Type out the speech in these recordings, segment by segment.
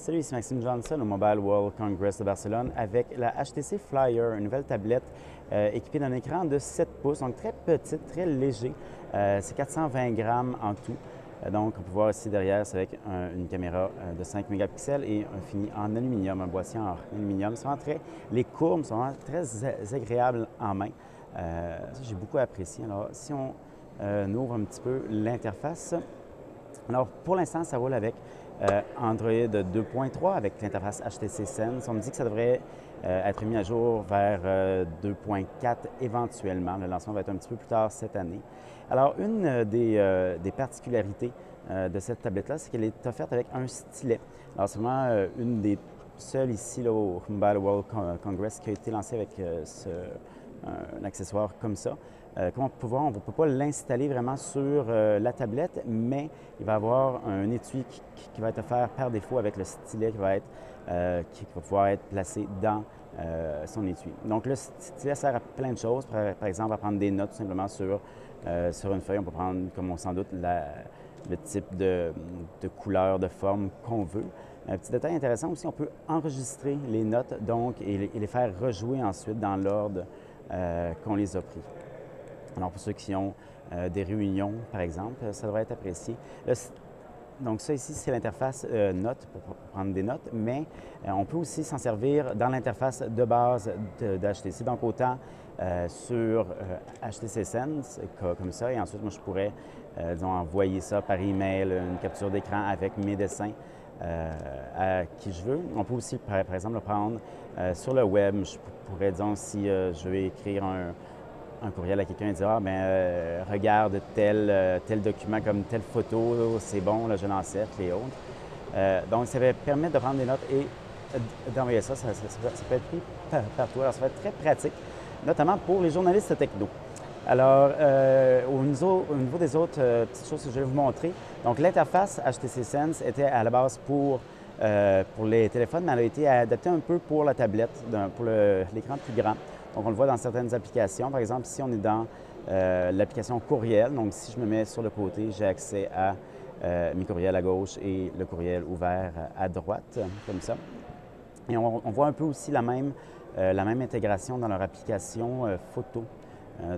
Salut, ici Maxime Johnson au Mobile World Congress de Barcelone avec la HTC Flyer, une nouvelle tablette équipée d'un écran de 7 pouces, donc très petite, très léger. C'est 420 grammes en tout. Donc, on peut voir ici derrière, c'est avec une caméra de 5 mégapixels et un fini en aluminium, un boîtier en aluminium. Les courbes sont vraiment très agréables en main. Ça, j'ai beaucoup apprécié. Alors, si on ouvre un petit peu l'interface, alors pour l'instant, ça roule avec Android 2.3 avec l'interface HTC Sense. On me dit que ça devrait être mis à jour vers 2.4 éventuellement. Le lancement va être un petit peu plus tard cette année. Alors, une des particularités de cette tablette-là, c'est qu'elle est offerte avec un stylet. Alors, c'est vraiment une des seules ici là, au Mobile World Congress qui a été lancée avec un accessoire comme ça. Comme on peut voir, on ne peut pas l'installer vraiment sur la tablette, mais il va y avoir un étui qui va être offert par défaut avec le stylet qui va pouvoir être placé dans son étui. Donc le stylet sert à plein de choses, par exemple à prendre des notes tout simplement sur une feuille. On peut prendre, comme sans doute, le type de couleur, de forme qu'on veut. Un petit détail intéressant aussi, on peut enregistrer les notes donc, et les faire rejouer ensuite dans l'ordre qu'on les a pris. Alors, pour ceux qui ont des réunions, par exemple, ça devrait être apprécié. Donc, ça ici, c'est l'interface notes pour prendre des notes, mais on peut aussi s'en servir dans l'interface de base de HTC. Donc, autant sur HTC Sense, comme ça, et ensuite, moi, je pourrais, disons, envoyer ça par email, une capture d'écran avec mes dessins à qui je veux. On peut aussi, par exemple, le prendre sur le web. Je pourrais, disons, si je vais écrire un courriel à quelqu'un et dire « Ah, bien, regarde tel document comme telle photo, c'est bon, là, je l'encercle et autres. » Donc, ça va permettre de prendre des notes et d'envoyer ça. Ça peut être pris partout. Alors, ça va être très pratique, notamment pour les journalistes techno. Alors, au niveau des autres petites choses que je vais vous montrer, donc l'interface HTC Sense était à la base pour les téléphones, mais elle a été adaptée un peu pour la tablette, pour l'écran plus grand. Donc, on le voit dans certaines applications. Par exemple, ici, on est dans l'application courriel. Donc, si je me mets sur le côté, j'ai accès à mes courriels à gauche et le courriel ouvert à droite, comme ça. Et on voit un peu aussi la même intégration dans leur application photo.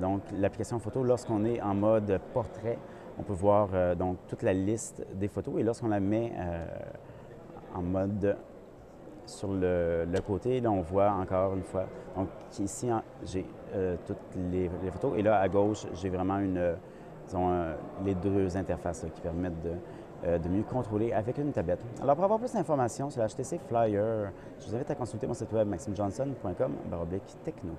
Donc, l'application photo, lorsqu'on est en mode portrait, on peut voir donc toute la liste des photos. Et lorsqu'on la met en mode sur le côté, là, on voit encore une fois. Donc, ici, j'ai toutes les photos. Et là, à gauche, j'ai vraiment les deux interfaces là, qui permettent de mieux contrôler avec une tablette. Alors, pour avoir plus d'informations sur la HTC Flyer, je vous invite à consulter mon site web maximejohnson.com/techno.